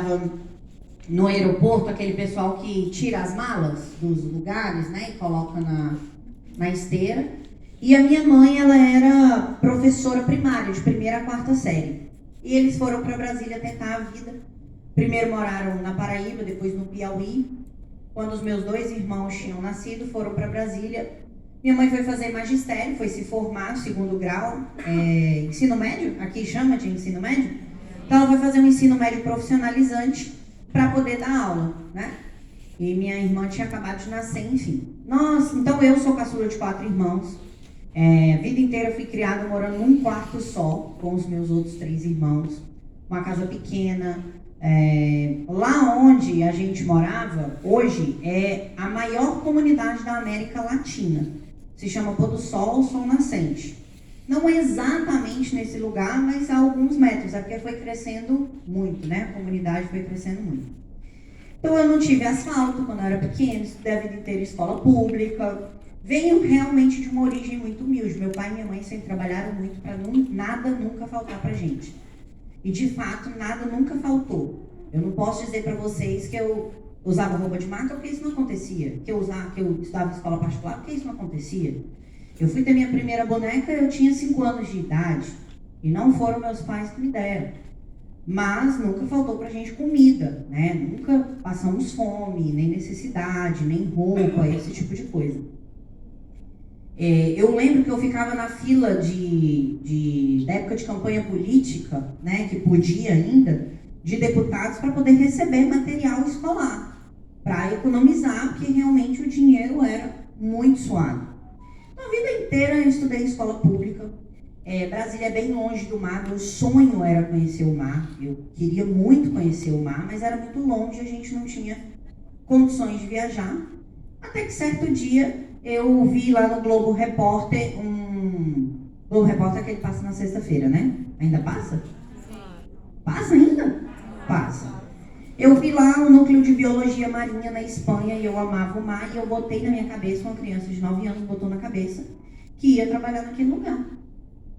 trabalhava no aeroporto, aquele pessoal que tira as malas dos lugares, né, e coloca na esteira. E a minha mãe, ela era professora primária, de 1ª a 4ª série. E eles foram para Brasília tentar a vida. Primeiro moraram na Paraíba, depois no Piauí. Quando os meus 2 irmãos tinham nascido, foram para Brasília. Minha mãe foi fazer magistério, foi se formar, 2º grau, ensino médio, aqui chama de ensino médio. Então ela foi fazer um ensino médio profissionalizante para poder dar aula, né? E minha irmã tinha acabado de nascer, enfim. Nossa, então eu sou caçula de 4 irmãos. A vida inteira fui criada morando num quarto só, com os meus outros 3 irmãos. Uma casa pequena. Lá onde a gente morava, hoje, é a maior comunidade da América Latina. Se chama Pôr do Sol, Sol Nascente. Não é exatamente nesse lugar, mas há alguns metros. É porque foi crescendo muito, né? A comunidade foi crescendo muito. Então eu não tive asfalto quando eu era pequena, estudei a vida inteira em escola pública. Venho realmente de uma origem muito humilde. Meu pai e minha mãe sempre trabalharam muito para nada nunca faltar pra gente. E de fato, nada nunca faltou. Eu não posso dizer para vocês que eu usava roupa de marca porque isso não acontecia. Que eu estudava em escola particular porque isso não acontecia. Eu fui ter minha primeira boneca, eu tinha 5 anos de idade. E não foram meus pais que me deram. Mas nunca faltou pra gente comida, né? Nunca passamos fome, nem necessidade, nem roupa, esse tipo de coisa. Eu lembro que eu ficava na fila da época de campanha política, né, que podia ainda, de deputados para poder receber material escolar, para economizar, porque realmente o dinheiro era muito suado. A vida inteira eu estudei em escola pública. Brasília é bem longe do mar, meu sonho era conhecer o mar, eu queria muito conhecer o mar, mas era muito longe, a gente não tinha condições de viajar, até que certo dia eu vi lá no Globo Repórter Globo Repórter é aquele que passa na sexta-feira, né? Ainda passa? Passa ainda? Passa. Eu vi lá o núcleo de biologia marinha na Espanha e eu amava o mar e eu botei na minha cabeça, uma criança de 9 anos botou na cabeça que ia trabalhar naquele lugar.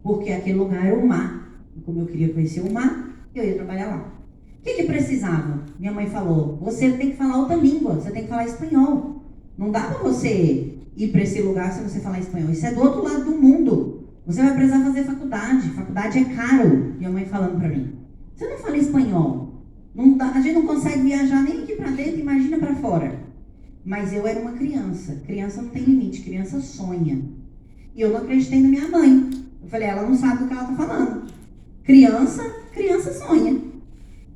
Porque aquele lugar era o mar. E como eu queria conhecer o mar, eu ia trabalhar lá. O que precisava? Minha mãe falou, você tem que falar outra língua, você tem que falar espanhol. Não dá pra você ir para esse lugar se você falar espanhol. Isso é do outro lado do mundo. Você vai precisar fazer faculdade. Faculdade é caro. Minha mãe falando pra mim. Você não fala espanhol. Não dá, a gente não consegue viajar nem aqui pra dentro, imagina pra fora. Mas eu era uma criança. Criança não tem limite, criança sonha. E eu não acreditei na minha mãe. Eu falei, ela não sabe do que ela tá falando. Criança sonha.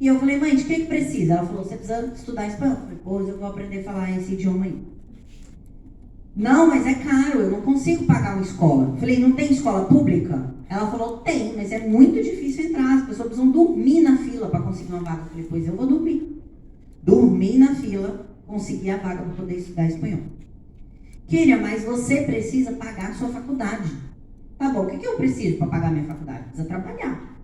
E eu falei, mãe, de que precisa? Ela falou, você precisa estudar espanhol. Eu falei, pois eu vou aprender a falar esse idioma aí. Não, mas é caro, eu não consigo pagar uma escola. Eu falei, não tem escola pública? Ela falou, tem, mas é muito difícil entrar. As pessoas precisam dormir na fila para conseguir uma vaga. Eu falei, pois eu vou dormir. Dormi na fila, consegui a vaga para poder estudar espanhol. Queria, mas você precisa pagar a sua faculdade. Tá bom, o que eu preciso para pagar a minha faculdade? Precisa trabalhar.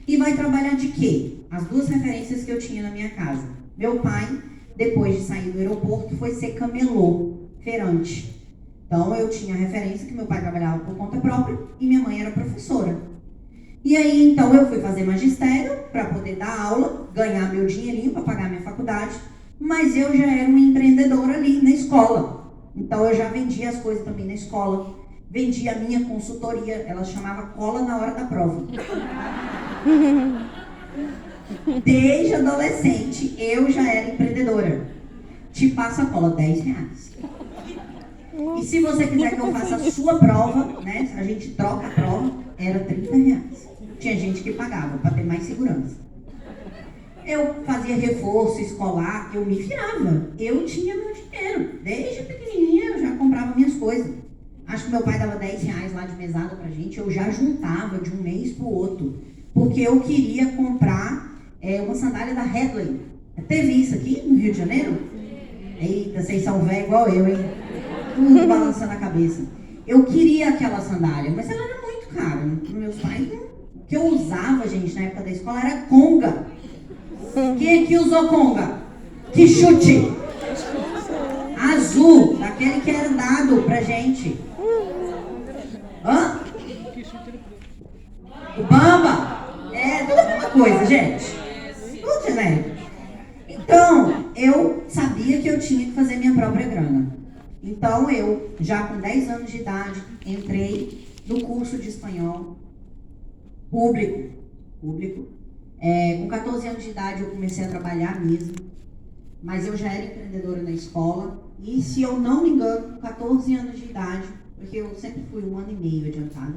E vai trabalhar de quê? As 2 referências que eu tinha na minha casa. Meu pai, depois de sair do aeroporto, foi ser camelô, feirante. Então eu tinha a referência que meu pai trabalhava por conta própria e minha mãe era professora. E aí então eu fui fazer magistério para poder dar aula, ganhar meu dinheirinho para pagar minha faculdade, mas eu já era uma empreendedora ali na escola. Então eu já vendia as coisas também na escola, vendia a minha consultoria, ela chamava cola na hora da prova. Desde adolescente eu já era empreendedora. Te passo a cola, R$10. E se você quiser que eu faça a sua prova, né? A gente troca a prova, era R$30. Tinha gente que pagava para ter mais segurança. Eu fazia reforço escolar, eu me virava. Eu tinha meu dinheiro. Desde pequenininha eu já comprava minhas coisas. Acho que meu pai dava R$10 lá de mesada pra gente, eu já juntava de um mês pro outro. Porque eu queria comprar uma sandália da Headley. Teve isso aqui no Rio de Janeiro? Eita, vocês são velhos igual eu, hein? Tudo balançando a cabeça. Eu queria aquela sandália, mas ela era muito cara. Meus pais, o que eu usava, gente, na época da escola era conga. Quem aqui usou conga? Que chute! Azul, daquele que era dado pra gente. Hã? O Bamba? É tudo a mesma coisa, gente. Tudo genérico. eu sabia que eu tinha que fazer minha própria grana. Então, eu, já com 10 anos de idade, entrei no curso de espanhol público. Com 14 anos de idade, eu comecei a trabalhar mesmo, mas eu já era empreendedora na escola. E, se eu não me engano, com 14 anos de idade, porque eu sempre fui 1 ano e meio adiantada,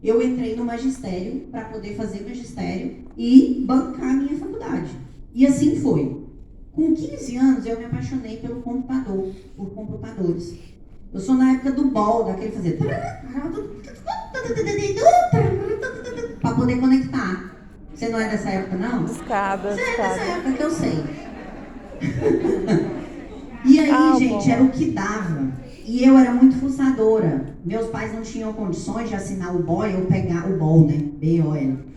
eu entrei no magistério para poder fazer magistério e bancar a minha faculdade. E assim foi. Com 15 anos, eu me apaixonei pelo computador, por computadores. Eu sou na época do BOL, daquele fazer... para poder conectar. Você não é dessa época, não? Escada. Você é dessa época que eu sei. E aí, gente, era o que dava. E eu era muito fuçadora. Meus pais não tinham condições de assinar o BOL, eu pegava o BOL, né? B-O-L.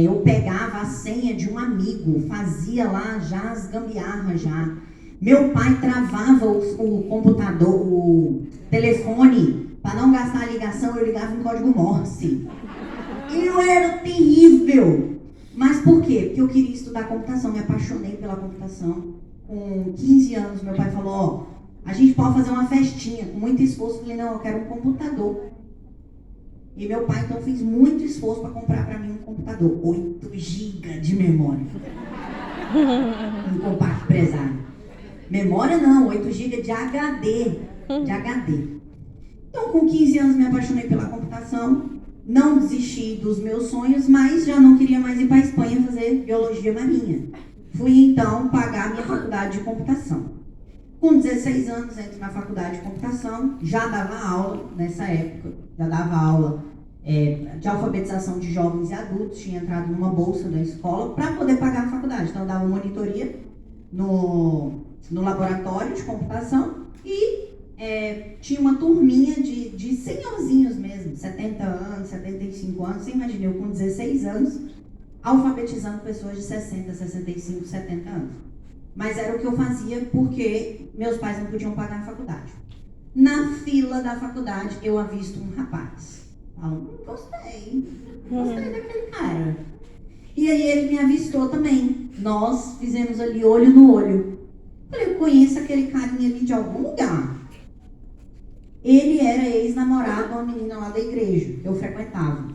Eu pegava a senha de um amigo, fazia lá já as gambiarras já. Meu pai travava o computador, o telefone, para não gastar a ligação, eu ligava em código Morse. Eu era terrível. Mas por quê? Porque eu queria estudar computação, me apaixonei pela computação. Com 15 anos, meu pai falou, ó, a gente pode fazer uma festinha, com muito esforço. Eu falei, não, eu quero um computador. E meu pai, então, fez muito esforço para comprar para mim um computador. 8 GB de memória. Um compacto pesado. Memória não, 8 GB de HD. Então, com 15 anos, me apaixonei pela computação. Não desisti dos meus sonhos, mas já não queria mais ir para a Espanha fazer biologia marinha. Fui, então, pagar minha faculdade de computação. Com 16 anos, entro na faculdade de computação, já dava aula nessa época, já dava aula de alfabetização de jovens e adultos, tinha entrado numa bolsa da escola para poder pagar a faculdade. Então, eu dava monitoria no laboratório de computação e tinha uma turminha de senhorzinhos mesmo, 70 anos, 75 anos. Você imagina, eu com 16 anos, alfabetizando pessoas de 60, 65, 70 anos. Mas era o que eu fazia porque meus pais não podiam pagar a faculdade. Na fila da faculdade, eu avisto um rapaz. Falo, gostei daquele cara. E aí ele me avistou também. Nós fizemos ali olho no olho. Falei, eu conheço aquele carinha ali de algum lugar. Ele era ex-namorado de uma menina lá da igreja, que eu frequentava.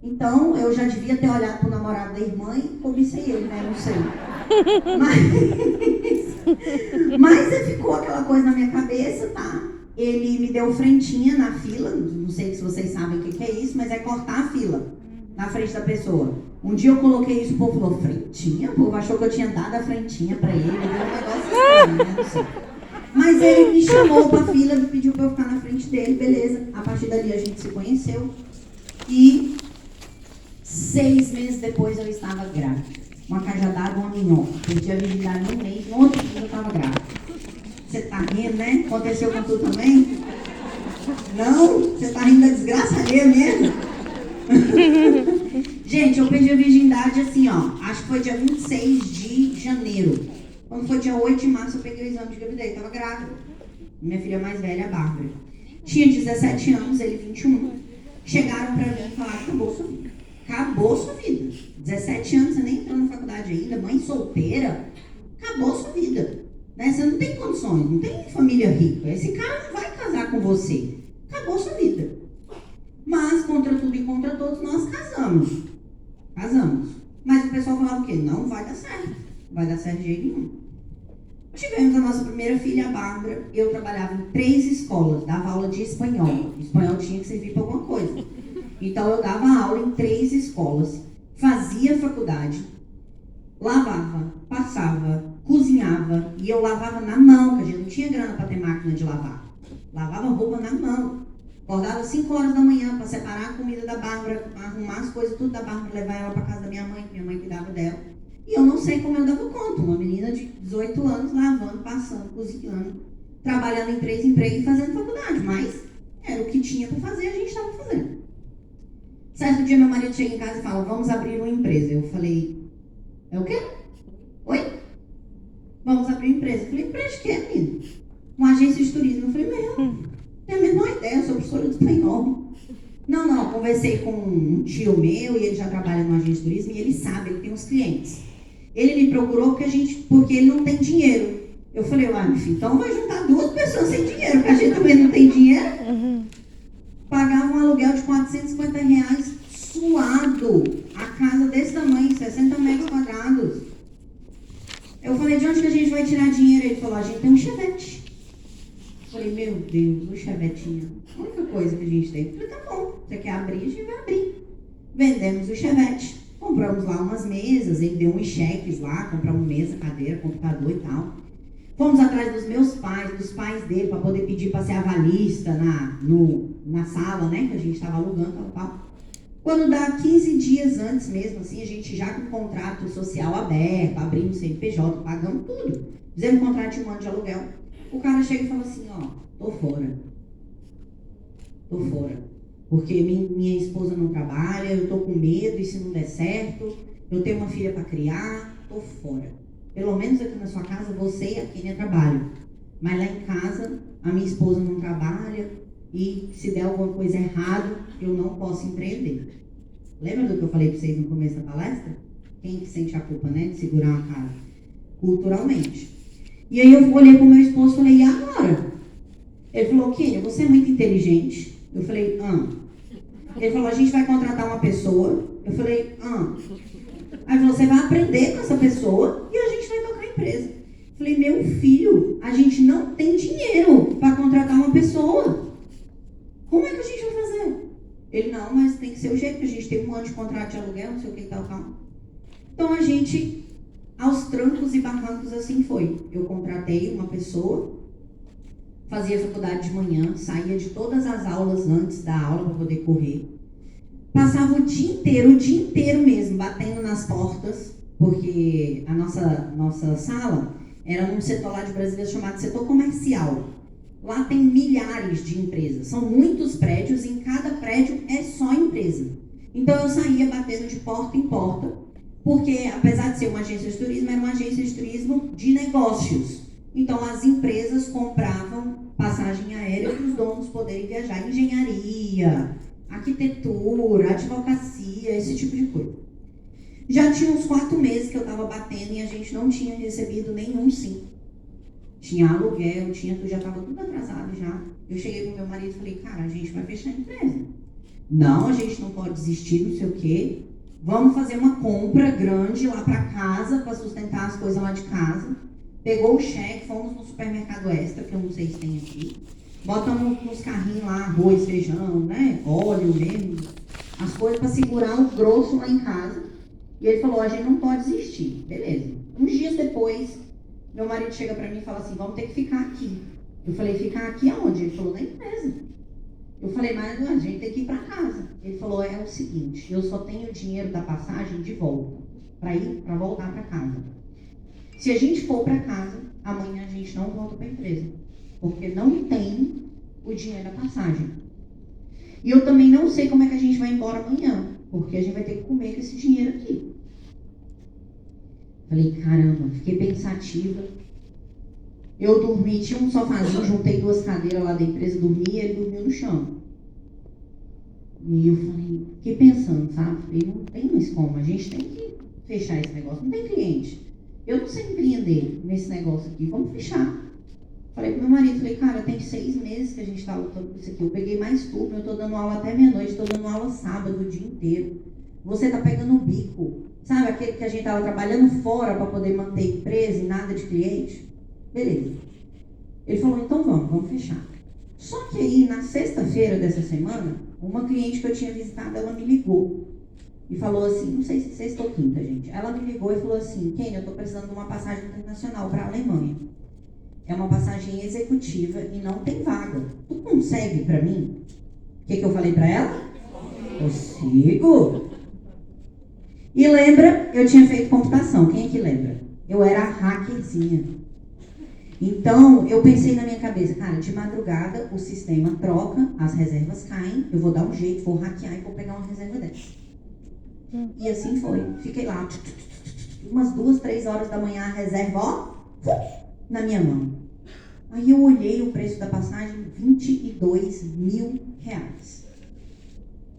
Então, eu já devia ter olhado pro namorado da irmã e cobicei ele, né? Não sei. Mas ficou aquela coisa na minha cabeça, tá? Ele me deu frentinha na fila, não sei se vocês sabem o que é isso, mas é cortar a fila na frente da pessoa. Um dia eu coloquei isso, o povo falou, frentinha? O povo achou que eu tinha dado a frentinha pra ele, deu um negócio estranho, né? Não sei. Mas ele me chamou pra fila, me pediu pra eu ficar na frente dele, beleza. A partir dali a gente se conheceu. E 6 meses depois eu estava grávida. Uma cajadada, uma minhoca. Perdi a virgindade no mês, no outro dia eu estava grávida. Você tá rindo, né? Aconteceu com tu também? Não? Você tá rindo da desgraça alheia mesmo? Gente, eu perdi a virgindade assim, ó. Acho que foi dia 26 de janeiro. Quando foi dia 8 de março, eu peguei o exame de gravidez. Estava grávida. Minha filha mais velha, a Bárbara. Tinha 17 anos, ele 21. Chegaram pra mim e falaram, acabou sua vida. Acabou sua vida. 17 anos, você nem entrou na faculdade ainda, mãe solteira. Acabou sua vida. Né? Você não tem condições, não tem família rica. Esse cara não vai casar com você. Acabou sua vida. Mas, contra tudo e contra todos, nós casamos. Mas o pessoal falava o quê? Não vai dar certo. Não vai dar certo de jeito nenhum. Tivemos a nossa primeira filha, a Bárbara. Eu trabalhava em 3 escolas, dava aula de espanhol. Espanhol tinha que servir para alguma coisa. Então, eu dava aula em 3 escolas, fazia faculdade, lavava, passava, cozinhava, e eu lavava na mão, porque a gente não tinha grana para ter máquina de lavar. Lavava roupa na mão. Acordava 5 horas da manhã para separar a comida da Bárbara, arrumar as coisas tudo da Bárbara, levar ela para casa da minha mãe cuidava dela. E eu não sei como eu dava conta. Uma menina de 18 anos lavando, passando, cozinhando, trabalhando em 3 empregos e fazendo faculdade. Mas era o que tinha para fazer, a gente estava fazendo. Certo dia, meu marido chega em casa e fala, vamos abrir uma empresa. Eu falei, é o quê? Oi? Vamos abrir uma empresa. Eu falei, empresa de quê, menino? Uma agência de turismo. Eu falei, tenho a menor ideia, eu sou professora de espanhol. Não, conversei com um tio meu e ele já trabalha numa agência de turismo e ele sabe, ele tem uns clientes. Ele me procurou porque ele não tem dinheiro. Eu falei, meu filho, então vai juntar 2 pessoas sem dinheiro, porque a gente também não tem dinheiro. Pagava um aluguel de R$450 suado. A casa desse tamanho, 60 metros quadrados. Eu falei, de onde que a gente vai tirar dinheiro? Ele falou, a gente tem um Chevette. Eu falei, meu Deus, um Chevetinho. A única coisa que a gente tem. Eu falei, tá bom, você quer abrir, a gente vai abrir. Vendemos o Chevette. Compramos lá umas mesas, ele deu uns cheques lá, compramos mesa, cadeira, computador e tal. Fomos atrás dos meus pais, dos pais dele, para poder pedir para ser avalista na sala, né, que a gente estava alugando, tal. Quando dá 15 dias antes mesmo, assim, a gente já com o contrato social aberto, abrimos CNPJ, pagamos tudo. Fizemos um contrato de 1 ano de aluguel. O cara chega e fala assim, tô fora. Porque minha esposa não trabalha, eu tô com medo, e se não der certo, eu tenho uma filha para criar, tô fora. Pelo menos aqui na sua casa, você e a Kênia trabalham. Mas lá em casa, a minha esposa não trabalha, e se der alguma coisa errada, eu não posso empreender. Lembra do que eu falei para vocês no começo da palestra? Quem que sente a culpa, né, de segurar uma casa? Culturalmente. E aí eu olhei pro meu esposo e falei, e agora? Ele falou, Kênia, você é muito inteligente. Eu falei, Ele falou, a gente vai contratar uma pessoa. Eu falei, Aí ele falou, você vai aprender com essa pessoa e a gente vai tocar a empresa. Eu falei, meu filho, a gente não tem dinheiro para contratar uma pessoa. Como é que a gente vai fazer? Ele, não, mas tem que ser o jeito, que a gente tem 1 ano de contrato de aluguel, não sei o que e tal. Então a gente, aos trancos e barrancos, assim foi. Eu contratei uma pessoa, fazia faculdade de manhã, saía de todas as aulas antes da aula para poder correr. Passava o dia inteiro mesmo, batendo nas portas, porque a nossa sala era num setor lá de Brasília chamado setor comercial. Lá tem milhares de empresas, são muitos prédios, em cada prédio é só empresa. Então eu saía batendo de porta em porta, porque apesar de ser uma agência de turismo, era uma agência de turismo de negócios. Então as empresas compravam passagem aérea para os donos poderem viajar, engenharia, arquitetura, advocacia, esse tipo de coisa. Já tinha uns 4 meses que eu estava batendo e a gente não tinha recebido nenhum sim. Tinha aluguel, já estava tudo atrasado já. Eu cheguei com meu marido e falei, cara, a gente vai fechar a empresa. Não, a gente não pode desistir, não sei o quê. Vamos fazer uma compra grande lá para casa, para sustentar as coisas lá de casa. Pegou o cheque, fomos no supermercado Extra, que eu não sei se tem aqui. Botamos nos carrinhos lá, arroz, feijão, né? Óleo mesmo. As coisas para segurar o grosso lá em casa. E ele falou, a gente não pode desistir. Beleza. Uns dias depois, meu marido chega para mim e fala assim, vamos ter que ficar aqui. Eu falei, ficar aqui aonde? Ele falou, na empresa. Eu falei, mas a gente tem que ir para casa. Ele falou, é o seguinte, eu só tenho o dinheiro da passagem de volta, para voltar para casa. Se a gente for para casa, amanhã a gente não volta para a empresa, porque não tem o dinheiro da passagem. E eu também não sei como é que a gente vai embora amanhã, porque a gente vai ter que comer com esse dinheiro aqui. Falei, caramba, fiquei pensativa. Eu dormi, tinha um sofazinho, juntei 2 cadeiras lá da empresa, dormi e ele dormiu no chão. E eu falei, fiquei pensando, sabe? Falei, não tem mais como, a gente tem que fechar esse negócio, não tem cliente. Eu não sei empreender nesse negócio aqui, vamos fechar. Falei pro meu marido, falei, cara, tem 6 meses que a gente tá lutando com isso aqui. Eu peguei mais turno, eu tô dando aula até meia-noite, tô dando aula sábado, o dia inteiro. Você tá pegando o bico. Sabe aquele que a gente tava trabalhando fora para poder manter a empresa e nada de cliente? Beleza. Ele falou, então vamos fechar. Só que aí, na sexta-feira dessa semana, uma cliente que eu tinha visitado, ela me ligou. E falou assim, não sei se sexta ou quinta, gente. Ela me ligou e falou assim, Kênia, eu tô precisando de uma passagem internacional para a Alemanha. É uma passagem executiva e não tem vaga. Tu consegue para mim? O que eu falei para ela? Consigo. E lembra, eu tinha feito computação. Quem é que lembra? Eu era a hackerzinha. Então, eu pensei na minha cabeça, cara, de madrugada o sistema troca, as reservas caem, eu vou dar um jeito, vou hackear e vou pegar uma reserva dessa. E assim foi. Fiquei lá, umas 2, 3 horas da manhã, a reserva, ó, na minha mão. Aí eu olhei o preço da passagem, R$22 mil.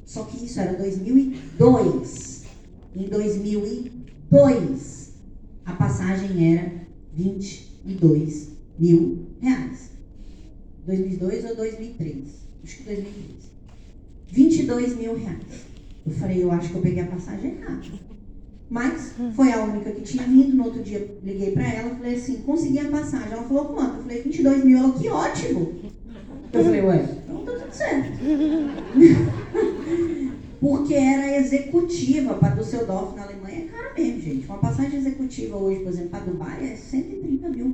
Só que isso era 2002. Em 2002, passagem era R$22 mil. 2002 ou 2003? Acho que 2003. R$22 mil. Eu falei, eu acho que eu peguei a passagem errada. Mas foi a única que tinha vindo. No outro dia, liguei para ela, falei assim, consegui a passagem. Ela falou, quanto? Eu falei, 22 mil. Ela, que ótimo. Eu falei, ué, então tá tudo certo. Porque era executiva para Düsseldorf, na Alemanha, é caro mesmo, gente. Uma passagem executiva hoje, por exemplo, para Dubai, é R$130 mil.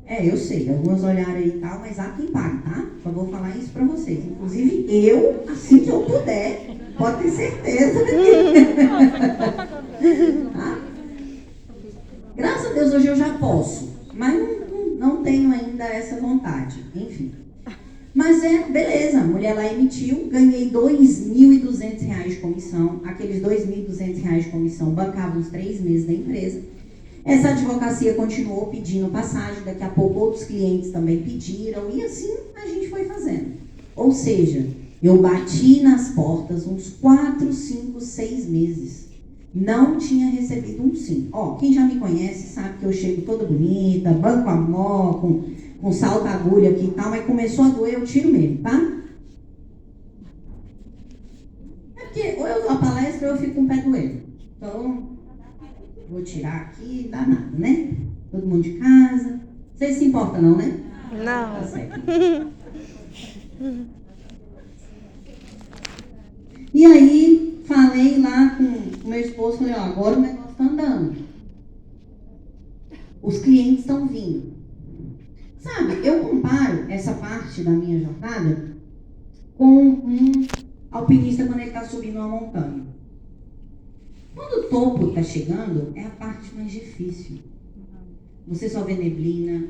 Eu sei, algumas olharam aí e tal, mas há quem pague, tá? Só vou falar isso para vocês. Inclusive, eu, assim que eu puder, pode ter certeza. Tá? Graças a Deus, hoje eu já posso, mas não tenho ainda essa vontade. Enfim. Mas beleza, a mulher lá emitiu, ganhei R$2.200 de comissão. Aqueles R$2.200 de comissão bancavam os 3 meses da empresa. Essa advocacia continuou pedindo passagem, daqui a pouco outros clientes também pediram, e assim a gente foi fazendo. Ou seja, eu bati nas portas uns 4, 5, 6 meses. Não tinha recebido um sim. Quem já me conhece sabe que eu chego toda bonita, banco a mó, com salto agulha aqui e tal, mas começou a doer, eu tiro mesmo, tá? É porque ou eu dou a palestra ou eu fico com o pé doendo. Então, vou tirar aqui, dá nada, né? Todo mundo de casa. Vocês se importam não, né? Não. Tá certo. E aí, falei lá com o meu esposo, falei, agora o negócio tá andando. Os clientes estão vindo. Sabe, eu comparo essa parte da minha jornada com um alpinista quando ele está subindo uma montanha. Quando o topo está chegando, é a parte mais difícil. Você só vê neblina,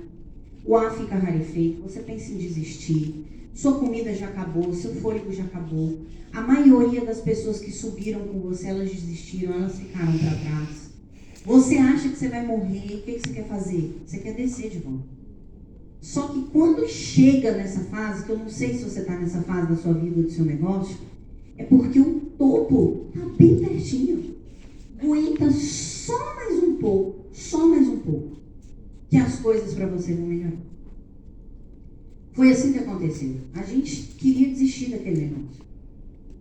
o ar fica rarefeito, você pensa em desistir, sua comida já acabou, seu fôlego já acabou. A maioria das pessoas que subiram com você, elas desistiram, elas ficaram para trás. Você acha que você vai morrer, o que você quer fazer? Você quer descer de volta. Só que quando chega nessa fase, que eu não sei se você está nessa fase da sua vida ou do seu negócio, é porque o topo está bem pertinho. Aguenta só mais um pouco, que as coisas para você vão melhorar. Foi assim que aconteceu. A gente queria desistir daquele negócio.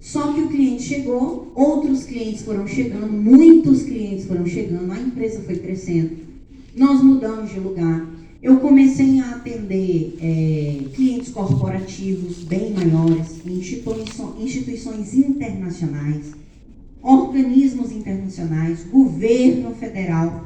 Só que o cliente chegou, outros clientes foram chegando, muitos clientes foram chegando, a empresa foi crescendo, nós mudamos de lugar. Eu comecei a atender clientes corporativos bem maiores, instituições internacionais, organismos internacionais, governo federal.